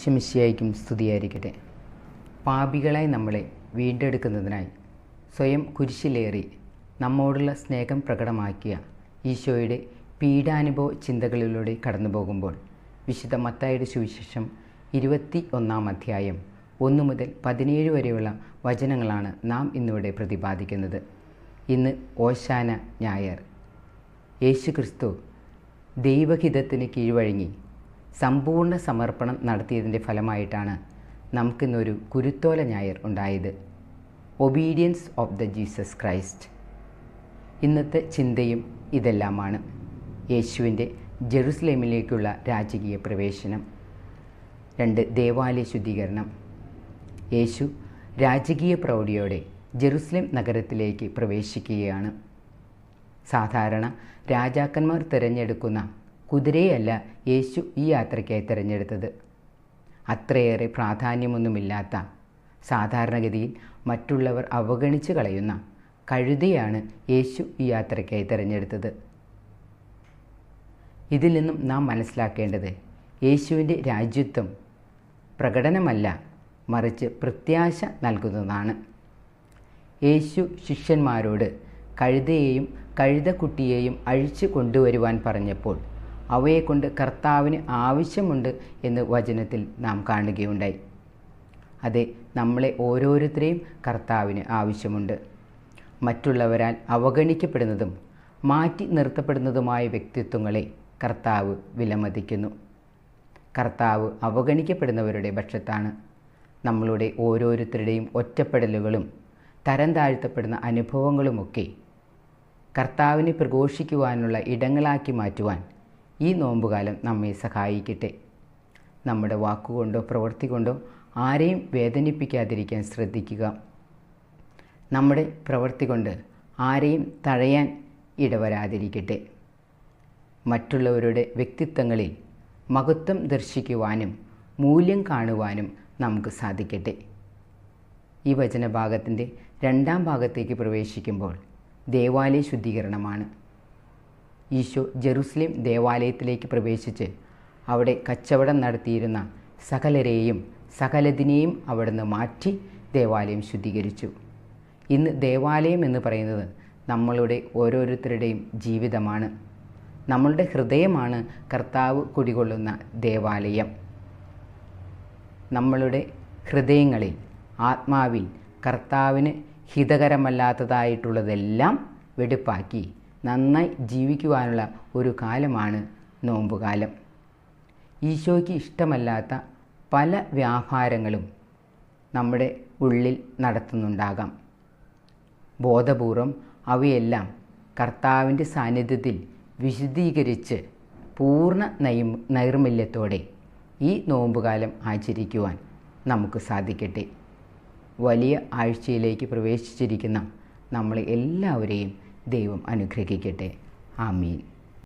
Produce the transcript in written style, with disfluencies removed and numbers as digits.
ഈശോമിശിഹായ്ക്കും സ്തുതിയായിരിക്കട്ടെ. പാപികളായി നമ്മളെ വീണ്ടെടുക്കുന്നതിനായി സ്വയം കുരിശിലേറി നമ്മോടുള്ള സ്നേഹം പ്രകടമാക്കിയ ഈശോയുടെ പീഡാനുഭവ ചിന്തകളിലൂടെ കടന്നു പോകുമ്പോൾ വിശുദ്ധ മത്തായിയുടെ സുവിശേഷം 21 അധ്യായം 1 മുതൽ 17 വരെയുള്ള വചനങ്ങളാണ് നാം ഇന്നിവിടെ പ്രതിപാദിക്കുന്നത്. ഇന്ന് ഓശാന ഞായർ. യേശുക്രിസ്തു ദൈവഹിതത്തിന് കീഴ്വഴങ്ങി സമ്പൂർണ്ണ സമർപ്പണം നടത്തിയതിൻ്റെ ഫലമായിട്ടാണ് നമുക്കിന്നൊരു കുരുത്തോല ഞായർ ഉണ്ടായത്. Obedience of the Jesus Christ. ഇന്നത്തെ ചിന്തയും ഇതെല്ലാമാണ്. യേശുവിൻ്റെ ജെറുസലേമിലേക്കുള്ള രാജകീയ പ്രവേശനം. 2 ദേവാലയ ശുദ്ധീകരണം. യേശു രാജകീയ പ്രൗഢിയോടെ ജെറുസലേം നഗരത്തിലേക്ക് പ്രവേശിക്കുകയാണ്. സാധാരണ രാജാക്കന്മാർ തിരഞ്ഞെടുക്കുന്ന കുതിരയല്ല യേശു ഈ യാത്രയ്ക്കായി തിരഞ്ഞെടുത്തത്. അത്രയേറെ പ്രാധാന്യമൊന്നുമില്ലാത്ത, സാധാരണഗതിയിൽ മറ്റുള്ളവർ അവഗണിച്ച് കളയുന്ന കഴുതയാണ് യേശു ഈ യാത്രയ്ക്കായി തിരഞ്ഞെടുത്തത്. ഇതിൽ നിന്നും നാം മനസ്സിലാക്കേണ്ടത് യേശുവിൻ്റെ രാജ്യത്വം പ്രകടനമല്ല, മറിച്ച് പ്രത്യാശ നൽകുന്നതാണ്. യേശു ശിഷ്യന്മാരോട് കഴുതയെയും കഴുതക്കുട്ടിയെയും അഴിച്ചു കൊണ്ടുവരുവാൻ പറഞ്ഞപ്പോൾ അവയെക്കൊണ്ട് കർത്താവിന് ആവശ്യമുണ്ട് എന്ന് വചനത്തിൽ നാം കാണുകയുണ്ടായി. അതെ, നമ്മളെ ഓരോരുത്തരെയും കർത്താവിന് ആവശ്യമുണ്ട്. മറ്റുള്ളവരാൽ അവഗണിക്കപ്പെടുന്നതും മാറ്റി നിർത്തപ്പെടുന്നതുമായ വ്യക്തിത്വങ്ങളെ കർത്താവ് വിലമതിക്കുന്നു. കർത്താവ് അവഗണിക്കപ്പെടുന്നവരുടെ പക്ഷത്താണ്. നമ്മളുടെ ഓരോരുത്തരുടെയും ഒറ്റപ്പെടലുകളും തരം താഴ്ത്തപ്പെടുന്ന അനുഭവങ്ങളുമൊക്കെ കർത്താവിനെ പ്രഘോഷിക്കുവാനുള്ള ഇടങ്ങളാക്കി മാറ്റുവാൻ ഈ നോമ്പുകാലം നമ്മെ സഹായിക്കട്ടെ. നമ്മുടെ വാക്കുകൊണ്ടോ പ്രവൃത്തി കൊണ്ടോ ആരെയും വേദനിപ്പിക്കാതിരിക്കാൻ ശ്രദ്ധിക്കുക. നമ്മുടെ പ്രവൃത്തി കൊണ്ട് ആരെയും തഴയാൻ ഇടവരാതിരിക്കട്ടെ. മറ്റുള്ളവരുടെ വ്യക്തിത്വങ്ങളിൽ മഹത്വം ദർശിക്കുവാനും മൂല്യം കാണുവാനും നമുക്ക് സാധിക്കട്ടെ. ഈ വചനഭാഗത്തിൻ്റെ 2ാം ഭാഗത്തേക്ക് പ്രവേശിക്കുമ്പോൾ ദേവാലയ ശുദ്ധീകരണമാണ്. ഈശോ ജെറുസലേം ദേവാലയത്തിലേക്ക് പ്രവേശിച്ച് അവിടെ കച്ചവടം നടത്തിയിരുന്ന സകലരെയും സകലതിനെയും അവിടുന്ന് മാറ്റി ദേവാലയം ശുദ്ധീകരിച്ചു. ഇന്ന് ദേവാലയം എന്ന് പറയുന്നത് നമ്മളുടെ ഓരോരുത്തരുടെയും ജീവിതമാണ്. നമ്മളുടെ ഹൃദയമാണ് കർത്താവ് കുടികൊള്ളുന്ന ദേവാലയം. നമ്മളുടെ ഹൃദയങ്ങളിൽ, ആത്മാവിൽ കർത്താവിന് ഹിതകരമല്ലാത്തതായിട്ടുള്ളതെല്ലാം വെടിപ്പാക്കി നന്നായി ജീവിക്കുവാനുള്ള ഒരു കാലമാണ് നോമ്പുകാലം. ഈശോയ്ക്ക് ഇഷ്ടമല്ലാത്ത പല വ്യാപാരങ്ങളും നമ്മുടെ ഉള്ളിൽ നടത്തുന്നുണ്ടാകാം. ബോധപൂർവം അവയെല്ലാം കർത്താവിൻ്റെ സാന്നിധ്യത്തിൽ വിശുദ്ധീകരിച്ച് പൂർണ്ണ നൈർമല്യത്തോടെ ഈ നോമ്പുകാലം ആചരിക്കുവാൻ നമുക്ക് സാധിക്കട്ടെ. വലിയ ആഴ്ചയിലേക്ക് പ്രവേശിച്ചിരിക്കുന്ന നമ്മളെ എല്ലാവരെയും ദൈവം അനുഗ്രഹിക്കട്ടെ. ആമീൻ.